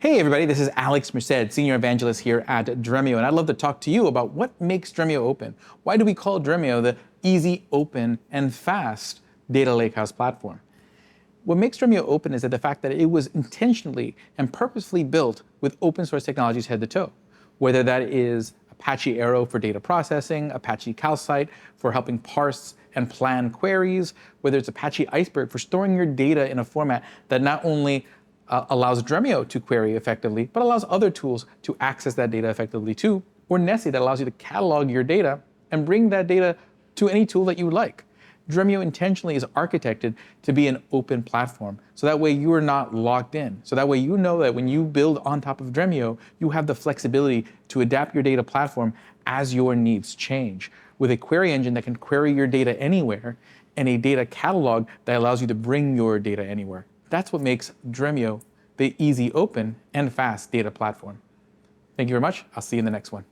Hey everybody, this is Alex Merced, Senior Evangelist here at Dremio, and I'd love to talk to you about what makes Dremio open. Why do we call Dremio the easy, open, and fast Data Lakehouse platform? What makes Dremio open is that the fact that it was intentionally and purposefully built with open source technologies head to toe. Whether that is Apache Arrow for data processing, Apache Calcite for helping parse and plan queries, whether it's Apache Iceberg for storing your data in a format that not only allows Dremio to query effectively, but allows other tools to access that data effectively too, or Merced that allows you to catalog your data and bring that data to any tool that you would like. Dremio intentionally is architected to be an open platform, so that way you are not locked in. So that way you know that when you build on top of Dremio, you have the flexibility to adapt your data platform as your needs change, with a query engine that can query your data anywhere, and a data catalog that allows you to bring your data anywhere. That's what makes Dremio the easy, open, and fast data platform. Thank you very much. I'll see you in the next one.